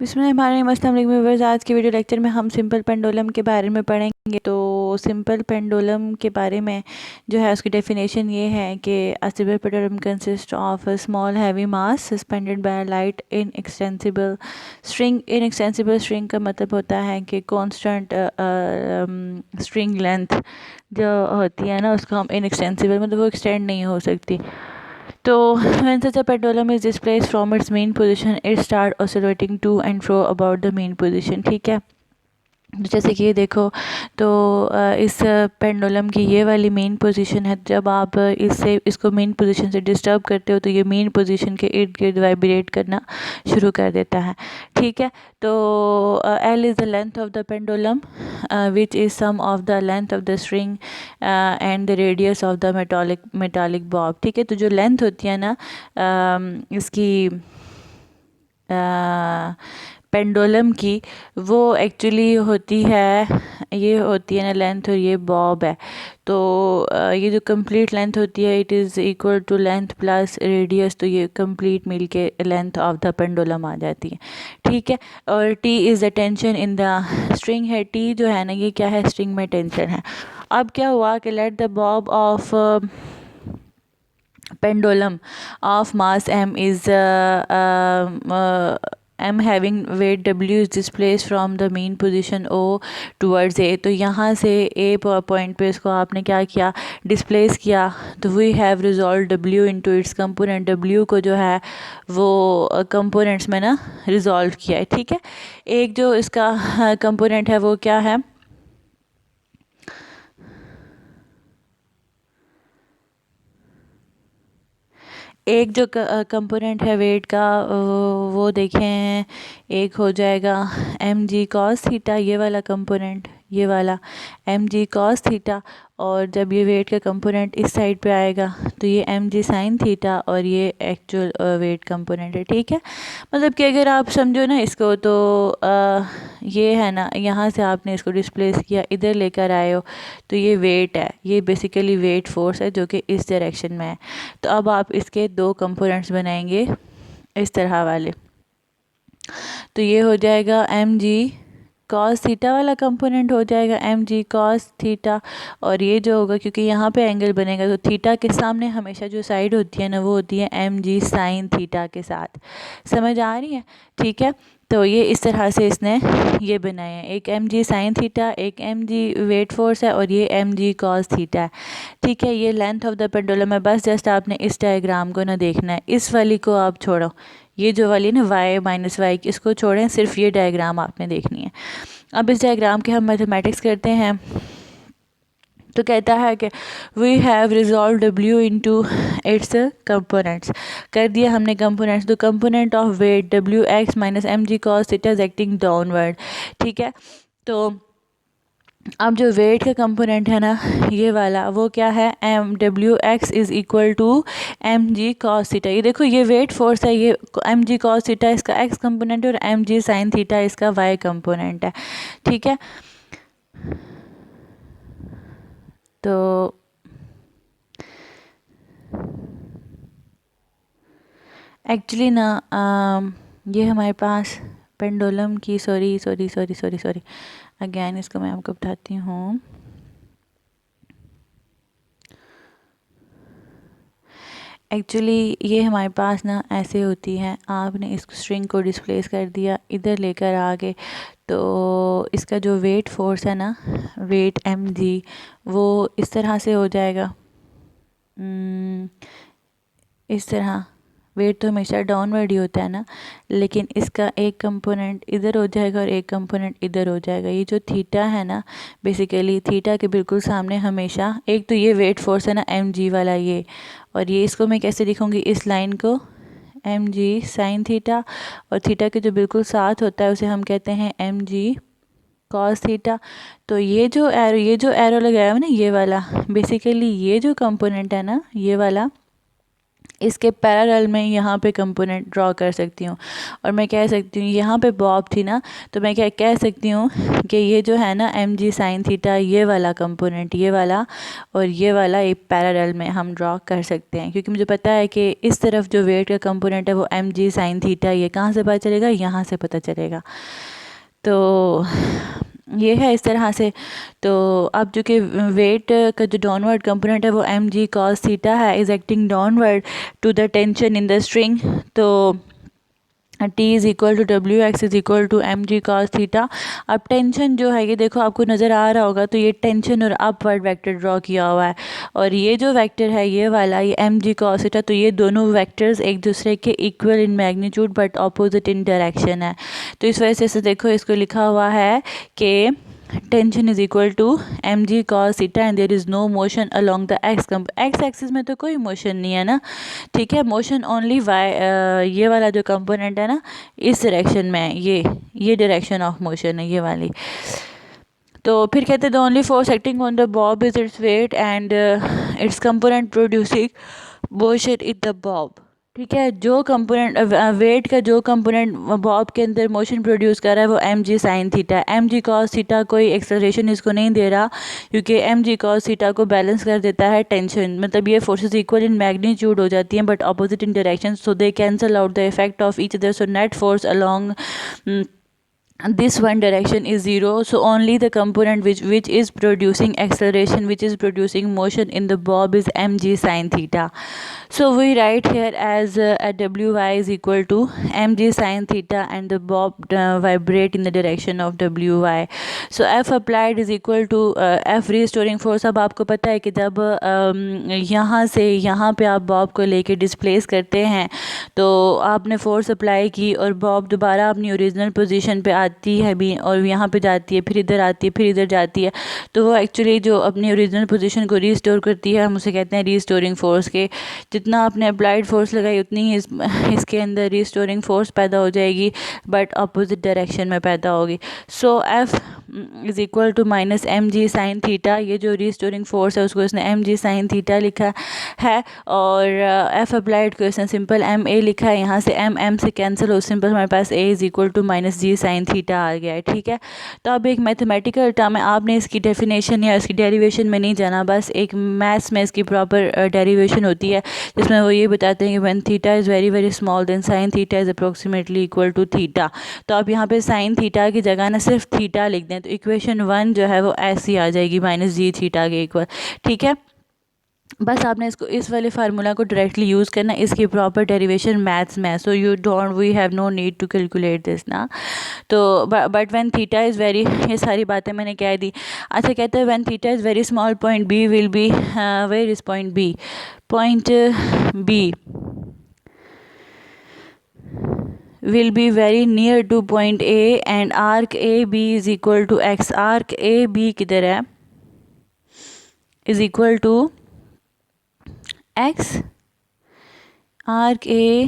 बिस्मिल्लाहिर्रहमानिर्रहीम। आज की वीडियो लेक्चर में हम सिंपल पेंडुलम के बारे में पढ़ेंगे। तो सिंपल पेंडुलम के बारे में जो है उसकी डेफिनेशन ये है कि a simple pendulum consist of a small heavy mass suspended by light in extensible string. In extensible string का मतलब होता है कि कांस्टेंट स्ट्रिंग लेंथ जो होती है ना, उसको हम इन एक्सटेंसिबल मतलब वो एक्सटेंड नहीं हो सकती। तो when such a pendulum is displaced from its mean position, it start oscillating to and fro about the mean position। ठीक है, तो जैसे कि ये देखो, तो इस पेंडुलम की ये वाली मेन पोजीशन है। जब आप इसको मेन पोजीशन से डिस्टर्ब करते हो तो ये मेन पोजीशन के इर्द गिर्द वाइब्रेट करना शुरू कर देता है। ठीक है, तो l is the length of the pendulum which is sum of the length of the string and the radius of the metallic bob. ठीक है, तो जो लेंथ होती है ना इसकी पेंडुलम की, वो एक्चुअली होती है, ये होती है ना लेंथ, और ये बॉब है। तो ये जो कंप्लीट लेंथ होती है it is equal to length plus radius, तो ये कंप्लीट मिल के लेंथ ऑफ द पेंडुलम आ जाती है। ठीक है, और T is the tension in the string है। टी जो है ना, ये क्या है, स्ट्रिंग में टेंशन है। अब क्या हुआ कि let the Bob of pendulum of mass m is m having weight w is displaced from the mean position o towards a। तो यहाँ से a पॉइंट पे इसको आपने क्या किया, डिस्प्लेस किया। तो we have resolve w into its component. w को जो है वो कंपोनेंट्स में ना रिजॉल्व किया है। ठीक है, एक जो इसका कंपोनेंट है वो क्या है, एक जो कंपोनेंट है वेट का वो देखें, एक हो जाएगा एम जी कॉस थीटा, ये वाला कंपोनेंट, ये वाला एम जी कॉस थीटा। और जब ये वेट का कंपोनेंट इस साइड पे आएगा तो ये एम जी साइन थीटा, और ये एक्चुअल वेट कंपोनेंट है। ठीक है, मतलब कि अगर आप समझो ना इसको, तो ये है ना, यहाँ से आपने इसको डिस्प्लेस किया, इधर लेकर आए हो, तो ये वेट है, ये बेसिकली वेट फोर्स है जो कि इस डायरेक्शन में है। तो अब आप इसके दो कंपोनेंट्स बनाएंगे इस तरह वाले। तो ये हो जाएगा एम जी कॉस थीटा वाला कंपोनेंट हो जाएगा एम जी कॉस थीटा, और ये जो होगा, क्योंकि यहाँ पे एंगल बनेगा तो थीटा के सामने हमेशा जो साइड होती है ना वो होती है एम जी साइन थीटा के साथ। समझ आ रही है? ठीक है, तो ये इस तरह से इसने ये बनाए हैं, एक एम जी साइन थीटा, एक एम जी वेट फोर्स है, और ये एम जी कॉस थीटा है। ठीक है, ये लेंथ ऑफ द पेंडुलम है। बस जस्ट आपने इस डायग्राम को ना देखना है, इस वाली को आप छोड़ो, ये जो वाली ना y माइनस वाई की, इसको छोड़ें, सिर्फ ये डायग्राम आपने देखनी है। अब इस डायग्राम के हम मैथमेटिक्स करते हैं। तो कहता है कि we have resolve w into its components. कर दिया हमने components. The component of weight w x minus M g cos theta is acting downward. ठीक है, तो अब जो वेट का कंपोनेंट है ना ये वाला, वो क्या है, एम डब्ल्यू x is equal to m g cos theta. ये देखो, ये वेट फोर्स है, ये एम जी कॉस थीटा इसका एक्स कंपोनेंट है, और एम जी साइन थीटा इसका वाई कंपोनेंट है। ठीक है, तो एक्चुअली ना ये हमारे पास पेंडुलम की, सॉरी अगेन इसको मैं आपको बताती हूँ। एक्चुअली ये हमारे पास ना ऐसे होती है, आपने इस स्ट्रिंग को डिस्प्लेस कर दिया, इधर लेकर आ गए, तो इसका जो वेट फोर्स है ना, वेट एम जी, वो इस तरह से हो जाएगा, इस तरह। वेट तो हमेशा डाउनवर्ड ही होता है ना, लेकिन इसका एक कंपोनेंट इधर हो जाएगा और एक कंपोनेंट इधर हो जाएगा। ये जो थीटा है ना, बेसिकली थीटा के बिल्कुल सामने हमेशा एक तो ये वेट फोर्स है ना एम जी वाला, ये, और ये इसको मैं कैसे लिखूँगी, इस लाइन को एम जी साइन थीटा, और थीटा के जो बिल्कुल साथ होता है उसे हम कहते हैं एम जी कॉस थीटा। तो ये जो एरो लगाया हुआ ना, ये वाला, बेसिकली ये जो कंपोनेंट है ना, ये वाला, इसके पैरेलल में यहाँ पे कंपोनेंट ड्रॉ कर सकती हूँ। और मैं कह सकती हूँ यहाँ पे बॉब थी ना, तो मैं क्या कह सकती हूँ कि ये जो है ना एम जी साइन थीटा, ये वाला कंपोनेंट, ये वाला और ये वाला एक पैरेलल में हम ड्रॉ कर सकते हैं, क्योंकि मुझे पता है कि इस तरफ जो वेट का कंपोनेंट है वो एम जी साइन थीटा, ये कहाँ से पता चलेगा, यहाँ से पता चलेगा। तो ये है इस तरह से। तो अब जो कि वेट का जो डाउनवर्ड कंपोनेंट है वो एम जी कॉस थीटा है, is acting downward to the tension in the string. तो T इज़ इक्वल टू डब्ल्यू x is equal to m g cos theta. अब टेंशन जो है ये देखो आपको नज़र आ रहा होगा, तो ये टेंशन और अपवर्ड वेक्टर ड्रॉ किया हुआ है, और ये जो वेक्टर है ये वाला, ये एम जी कॉस थीटा, तो ये दोनों वेक्टर्स एक दूसरे के equal in magnitude but opposite in direction है। तो इस वजह से देखो इसको लिखा हुआ है कि tension is equal to m g cos theta and there is no motion along the x axis में तो कोई मोशन नहीं है ना, ठीक है, मोशन ओनली वाई, ये वाला जो कंपोनेंट है ना इस डायरेक्शन में है, ये डायरेक्शन ऑफ मोशन है ये वाली। तो फिर कहते हैं the only force acting on the Bob is its weight and it's component producing motion in the Bob. ठीक है, जो कंपोनेंट वेट का जो कंपोनेंट बॉब के अंदर मोशन प्रोड्यूस कर रहा है वो एम जी साइन थीटा है। एम जी कॉस थीटा कोई एक्सेलरेशन इसको नहीं दे रहा, क्योंकि एम जी कॉस थीटा को बैलेंस कर देता है टेंशन, मतलब ये फोर्सेस इक्वल इन मैग्नीट्यूड हो जाती हैं but opposite in direction, so they cancel out the effect of each other, so net force along this one direction is zero, so only the component which is producing acceleration, which is producing motion in the bob is mg sin theta. So we write here as wy is equal to mg sin theta and the bob vibrate in the direction of wy. So f applied is equal to f restoring force। अब आपको पता है कि जब यहाँ से यहाँ पे आप बॉब को लेके डिस्प्लेस करते हैं तो आपने फोर्स अप्लाई की और बॉब दोबारा अपनी ओरिजिनल पोजीशन पे आती है भी, और यहाँ पे जाती है, फिर इधर आती है, फिर इधर जाती है, तो वो एक्चुअली जो अपनी ओरिजिनल पोजीशन को रीस्टोर करती है, हम उसे कहते हैं रीस्टोरिंग फोर्स। के जितना आपने अप्लाइड फोर्स लगाई उतनी ही इसके अंदर रीस्टोरिंग फोर्स पैदा हो जाएगी बट अपोजिट डायरेक्शन में पैदा होगी। So F is equal to minus M G sine theta, ये जो रीस्टोरिंग फोर्स है उसको इसने एम जी साइन थीटा लिखा है, और एफ अप्लाइड को इसने सिंपल एम ए लिखा है, यहाँ से एम एम से कैंसिल हो, सिंपल हमारे पास A is equal to minus G sine theta आ गया है। ठीक है, तो अब एक मैथमेटिकल टर्म है, आपने इसकी डेफिनेशन या इसकी डेरिवेशन में नहीं जाना, बस एक मैथ्स में इसकी प्रॉपर डेरिवेशन होती है जिसमें वो ये बताते हैं कि when theta is very very small then sine theta is approximately equal to theta. तो आप यहाँ पे साइन थीटा की जगह ना सिर्फ थीटा लिख दें, तो इक्वेशन 1 जो है वो ऐसी आ जाएगी माइनस जी थीटा के इक्वल। ठीक है, बस आपने इसको इस वाले फार्मूला को डायरेक्टली यूज़ करना, इसकी प्रॉपर डेरिवेशन मैथ्स में, so you don't we have no need to calculate this ना। तो but when theta is very, ये सारी बातें मैंने कह दी। अच्छा, कहते हैं when theta is very small point B will be, where is point B, point B will be very near to point A and arc AB is equal to x। arc AB किधर है, is equal to x। Arc A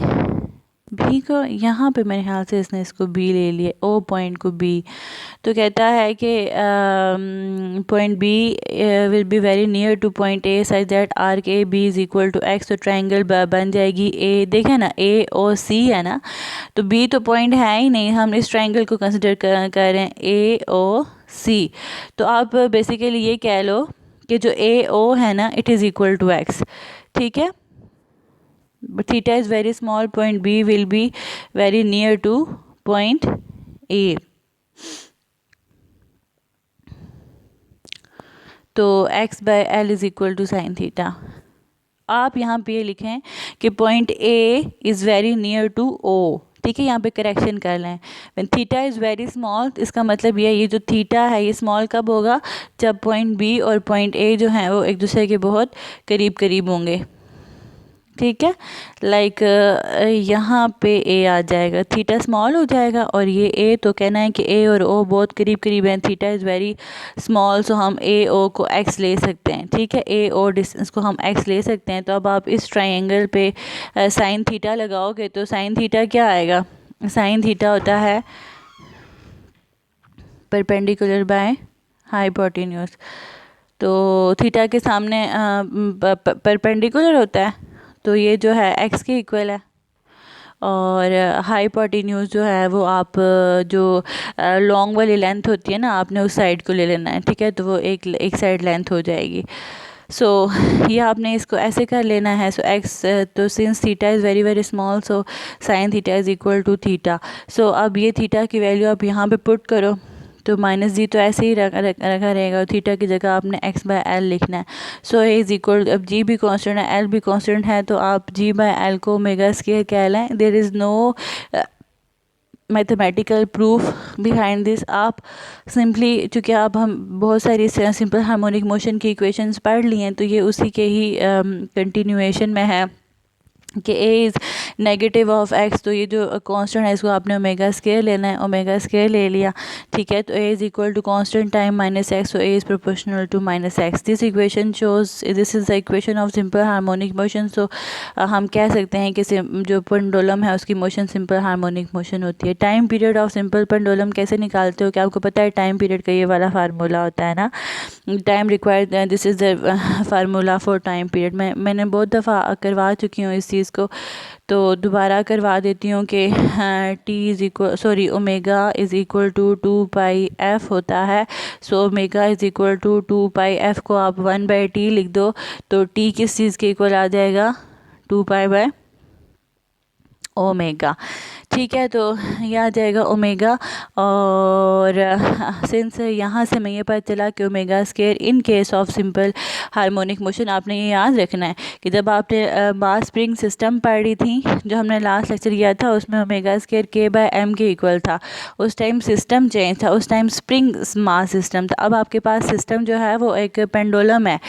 B को यहाँ पे मेरे ख्याल से इसने इसको बी ले लिया, ओ पॉइंट को बी, तो कहता है कि point B will be very near to point A such that arc A B is equal to x. तो ट्रायंगल बन जाएगी ए, देखें ना ए ओ सी है ना, तो बी तो पॉइंट है ही नहीं, हम इस ट्रायंगल को कंसिडर कर रहे हैं ए ओ सी। तो आप बेसिकली ये कह लो कि जो ए ओ है ना it is equal to x. ठीक है, but theta is very small, point B will be very near to point A। तो x by L is equal to sine theta. आप यहाँ पे ये लिखें कि point A is very near to O। ठीक है, यहाँ पे करेक्शन कर लें, when theta is very small, इसका मतलब ये जो थीटा है ये स्मॉल कब होगा, जब पॉइंट B और पॉइंट A जो हैं वो एक दूसरे के बहुत करीब करीब होंगे। ठीक है, लाइक यहाँ पे ए आ जाएगा, थीटा स्मॉल हो जाएगा, और ये ए, तो कहना है कि ए और ओ बहुत करीब करीब हैं, थीटा इज़ वेरी स्मॉल, सो हम ए ओ को एक्स ले सकते हैं। ठीक है, ए ओ डिस्टेंस को हम एक्स ले सकते हैं। तो अब आप इस ट्रायंगल पे साइन थीटा लगाओगे तो साइन थीटा क्या आएगा, साइन थीटा होता है परपेंडिकुलर बाय हाइपोटेन्यूज। तो थीटा के सामने परपेंडिकुलर होता है, तो ये जो है एक्स के इक्वल है। और हाइपोटेन्यूज जो है वो आप जो लॉन्ग वाली लेंथ होती है ना, आपने उस साइड को ले लेना है, ठीक है। तो वो एक साइड लेंथ हो जाएगी। सो ये आपने इसको ऐसे कर लेना है। सो एक्स, तो since theta is very very small, so sine theta is equal to theta. So अब ये थीटा की वैल्यू आप यहाँ पे पुट करो, तो माइनस जी तो ऐसे ही रखा रहेगा, और थीटा की जगह आपने एक्स बाय एल लिखना है। सो ए इज़ इक्वल, अब जी भी कांस्टेंट है, एल भी कांस्टेंट है, तो आप जी बाय एल को ओमेगा स्क्वायर कह लें। There is no mathematical proof behind this. आप सिंपली, चूँकि आप हम बहुत सारी सिंपल हार्मोनिक मोशन की इक्वेशंस पढ़ ली हैं, तो ये उसी के ही कंटिन्यूएशन में है कि A is negative of x. तो ये जो कांस्टेंट है इसको आपने ओमेगा स्क्वायर लेना है, ओमेगा स्क्वायर ले लिया, ठीक है। तो A is equal to constant time minus X, so A is proportional to minus X. This equation shows, this is the equation of simple harmonic motion. So हम कह सकते हैं कि जो पेंडुलम है उसकी मोशन सिंपल हार्मोनिक मोशन होती है। Time period of simple pendulum कैसे निकालते हो, क्या आपको पता है? टाइम पीरियड का ये वाला फार्मूला होता है ना, time required, this is the formula for time period. मैंने बहुत दफ़ा करवा चुकी हूँ इस चीज़ को, तो दोबारा करवा देती हूँ कि T is equal, sorry, omega is equal to 2πf होता है। So omega is equal to 2πf को आप 1/t लिख दो, तो टी किस चीज़ के इक्वल आ जाएगा? 2π/, ओमेगा, ठीक है। तो ये आ जाएगा ओमेगा। और सिंस यहाँ से मैं ये पता चला कि omega square in case of simple harmonic motion, आपने ये याद रखना है कि जब आपने मास स्प्रिंग सिस्टम पढ़ी थी, जो हमने लास्ट लेक्चर किया था, उसमें ओमेगा स्क्वायर k/m के इक्वल था। उस टाइम सिस्टम चेंज था, उस टाइम स्प्रिंग मास सिस्टम था। अब आपके पास सिस्टम जो है वो एक पेंडुलम है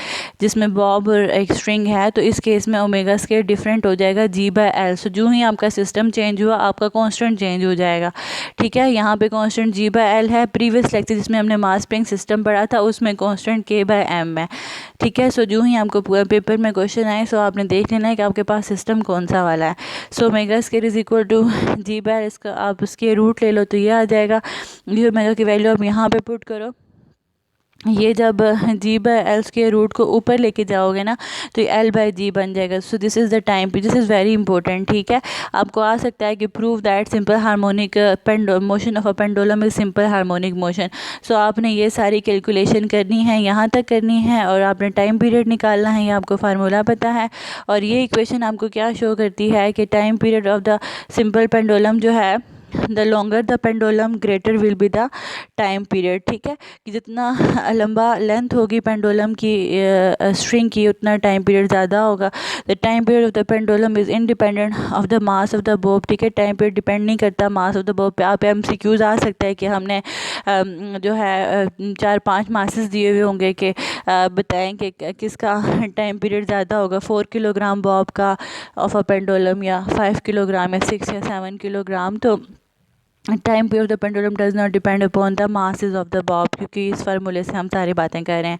जिसमें बॉब और एक स्ट्रिंग है, तो इस केस में ओमेगा स्क्वायर डिफरेंट हो जाएगा g/l। सो जो ही आपका सिस्टम चेंज हुआ, आपका कांस्टेंट चेंज हो जाएगा, ठीक है। यहाँ पे कांस्टेंट g/l है। प्रीवियस लेक्चर जिसमें हमने मास स्प्रिंग सिस्टम पढ़ा था, उसमें कांस्टेंट k/m है, ठीक है। सो जो ही आपको पूरा पेपर में क्वेश्चन आए, सो आपने देख लेना है कि आपके पास सिस्टम कौन सा वाला है। So omega square is equal to g/l, इसका आप उसके रूट ले लो तो ये आ जाएगा। ये ओमेगा की वैल्यू आप यहाँ पे पुट करो। ये जब g/l के रूट को ऊपर लेके जाओगे ना, तो ये l/g बन जाएगा। So this is the time period, this is very important, ठीक है। आपको आ सकता है कि prove that simple harmonic motion of a pendulum is simple harmonic motion. So आपने ये सारी कैलकुलेशन करनी है, यहाँ तक करनी है, और आपने टाइम पीरियड निकालना है, ये आपको फार्मूला पता है। और ये इक्वेशन आपको क्या शो करती है कि time period of the simple pendulum जो है, the longer the pendulum greater will be the time period, ठीक है। कि जितना लंबा लेंथ होगी पेंडुलम की स्ट्रिंग की, उतना टाइम पीरियड ज़्यादा होगा। The time period of the pendulum is independent of the mass of the Bob, ठीक है। टाइम पीरियड डिपेंड नहीं करता मास ऑफ द बॉब पे। आप MCQs आ सकता है कि हमने जो है 4-5 मासेस दिए हुए होंगे कि बताएं कि किसका टाइम पीरियड ज़्यादा होगा, 4 किलोग्राम बॉब का ऑफ अ पेंडुलम, या 5 किलोग्राम, या 6 या 7 किलोग्राम। तो time period of the pendulum does not depend upon the masses of the Bob, क्योंकि इस फार्मूले से हम सारी बातें कर रहे हैं।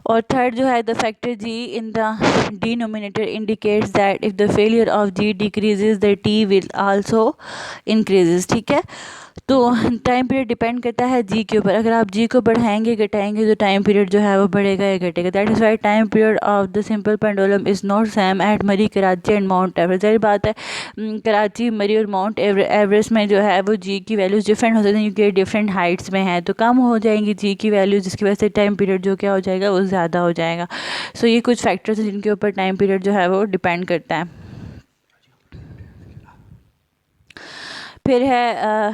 और थर्ड जो है, the factor g in the denominator indicates that if the failure of g decreases the t will also increases, ठीक है। तो टाइम पीरियड डिपेंड करता है जी के ऊपर। अगर आप जी को बढ़ाएंगे घटाएंगे, तो टाइम पीरियड जो है वो बढ़ेगा या घटेगा। That is why time period of the simple pendulum is not same at Murree, Karachi and mount Everest. जाहिर बात है, कराची, मरी और माउंट एवरेस्ट में जो है वो जी की वैल्यूज़ डिफरेंट हो सकती हैं, क्योंकि डिफरेंट हाइट्स में है, तो कम हो जाएंगी जी की वैल्यूज़, जिसकी वजह से टाइम पीरियड जो क्या हो जाएगा वो ज़्यादा हो जाएगा। सो ये कुछ फैक्टर्स हैं जिनके ऊपर टाइम पीरियड जो है वो डिपेंड करता है। फिर है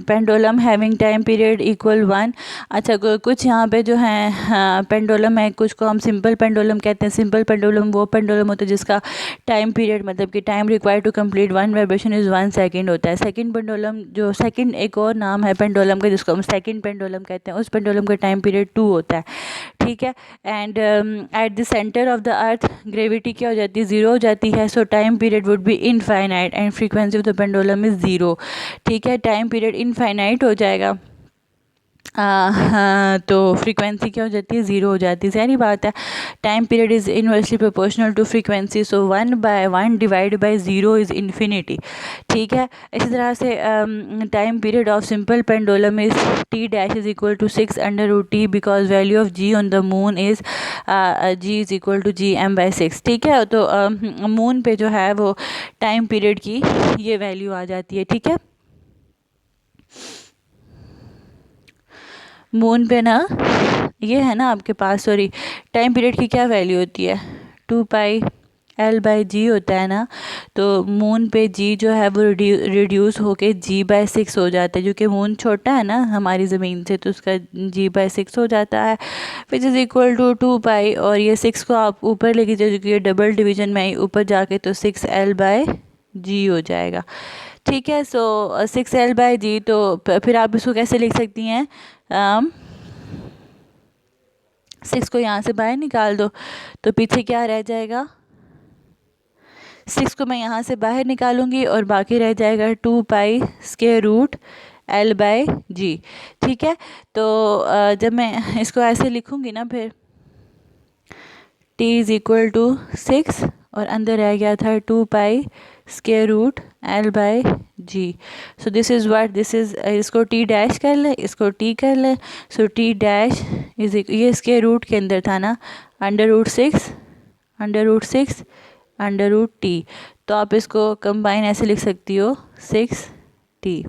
pendulum having time period equal 1। अच्छा, कुछ यहाँ पे जो है पेंडुलम है, कुछ को हम सिंपल पेंडुलम कहते हैं। सिंपल पेंडुलम वो पेंडुलम होता है जिसका टाइम पीरियड, मतलब कि time required to complete 1 vibration is 1 second होता है। सेकंड पेंडुलम, जो सेकंड एक और नाम है पेंडुलम का जिसको हम सेकंड पेंडुलम कहते हैं, उस पेंडुलम का टाइम पीरियड 2 होता है, ठीक है। And at the centre of the earth gravity क्या हो जाती है? 0 हो जाती है। सो time period would be infinite and frequency of the pendulum is 0, ठीक है। टाइम पीरियड इनफाइनाइट हो जाएगा। हाँ, तो फ्रीक्वेंसी क्या हो जाती है, ज़ीरो हो जाती है, सारी बात है। Time period is inversely proportional to frequency, so 1/1 divide by zero is infinity. ठीक है, इसी तरह से time period of simple pendulum is T dash is equal to 6√T because value of G on the moon is G is equal to GM/6। ठीक है, तो moon पे जो है वो टाइम पीरियड की ये वैल्यू आ जाती है। ठीक है, मून पे ना ये है ना आपके पास, सॉरी, टाइम पीरियड की क्या वैल्यू होती है, 2πL/G होता है ना। तो मून पे G जो है वो रिड्यूस होके G/6 हो जाता है, जो कि मून छोटा है ना हमारी ज़मीन से, तो उसका G/6 हो जाता है, विच इज़ इक्वल टू 2π। और ये 6 को आप ऊपर लेके जाओ, क्योंकि ये डबल डिवीजन में ही ऊपर जाके तो 6L/G हो जाएगा। ठीक है, सो 6L/G। तो फिर आप इसको कैसे लिख सकती हैं, 6 को यहाँ से बाहर निकाल दो तो पीछे क्या रह जाएगा, 6 को मैं यहाँ से बाहर निकालूंगी और बाकी रह जाएगा 2π√L/G। ठीक है, तो जब मैं इसको ऐसे लिखूंगी ना, फिर T इज़ इक्वल टू 6 और अंदर रह गया था 2π√L/G। So this is what this is, इसको T डैश कर ले, इसको T कर ले। सो T डैश इज, ये इसके रूट के अंदर था ना, √6 √T। तो आप इसको कंबाइन ऐसे लिख सकती हो 6T।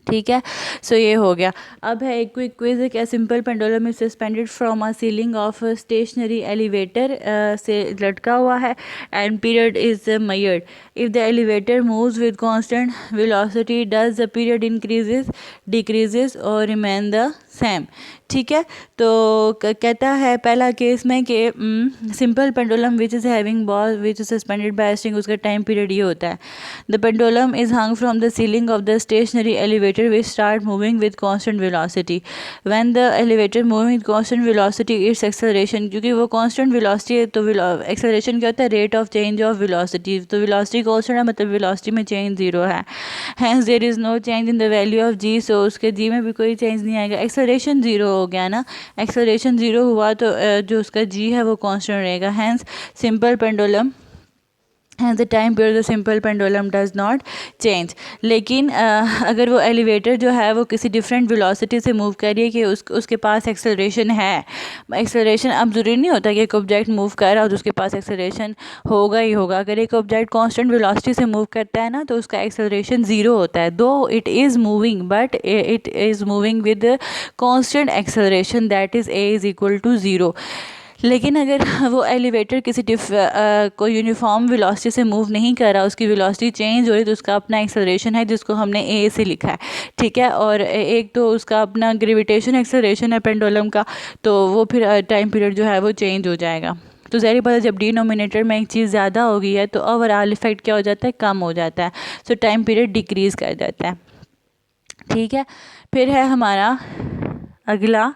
ठीक है, सो ये हो गया। अब है एक क्विक क्विज, क्या simple pendulum is suspended from a ceiling of stationary elevator से लटका हुआ है and period is measured. If the elevator moves with constant velocity does the period increases, decreases और रिमेन द सेम। ठीक है, तो कहता है पहला केस में कि simple pendulum which is having ball which is suspended by string, उसका टाइम पीरियड ये होता है, the pendulum is hung from the ceiling of the stationary elevator which start moving with constant velocity. When the elevator moving with constant velocity its acceleration, क्योंकि वो constant velocity है तो acceleration क्या होता है, rate of change of velocity. तो velocity constant है, मतलब वेलोसिटी में चेंज जीरो है, hence there is no change in the value of G. So उसके जी में भी कोई चेंज नहीं आएगा, एक्सेलरेशन जीरो हो गया ना, एक्सेलरेशन जीरो हुआ तो जो उसका जी है वो कांस्टेंट रहेगा। Hence simple pendulum has the time period the simple pendulum does not change. लेकिन अगर वो एलिवेटर जो है वो किसी डिफरेंट वेलोसिटी से मूव कर रही है कि उसके पास एक्सेलरेशन है, एक्सेलरेशन अब ज़रूरी नहीं होता कि एक ऑब्जेक्ट मूव कर रहा हो तो उसके पास एक्सेलरेशन होगा ही होगा। अगर एक ऑब्जेक्ट कांस्टेंट वेलोसिटी से मूव करता है ना तो उसका एक्सेलरेशन ज़ीरो होता है, though it is moving but it is moving with constant acceleration that is a is equal to zero. लेकिन अगर वो एलिवेटर किसी कोई यूनिफॉर्म वेलोसिटी से मूव नहीं कर रहा, उसकी वेलोसिटी चेंज हो रही, तो उसका अपना एक्सेलरेशन है जिसको हमने ए से लिखा है। ठीक है, और एक तो उसका अपना ग्रेविटेशन एक्सेलरेशन है पेंडुलम का, तो वो फिर टाइम पीरियड जो है वो चेंज हो जाएगा। तो ज़ाहिर बात है जब डिनोमिनेटर में एक चीज़ ज़्यादा हो गई है तो ओवरऑल इफेक्ट क्या हो जाता है, कम हो जाता है, सो टाइम पीरियड डिक्रीज़ कर जाता है। ठीक है, फिर है हमारा अगला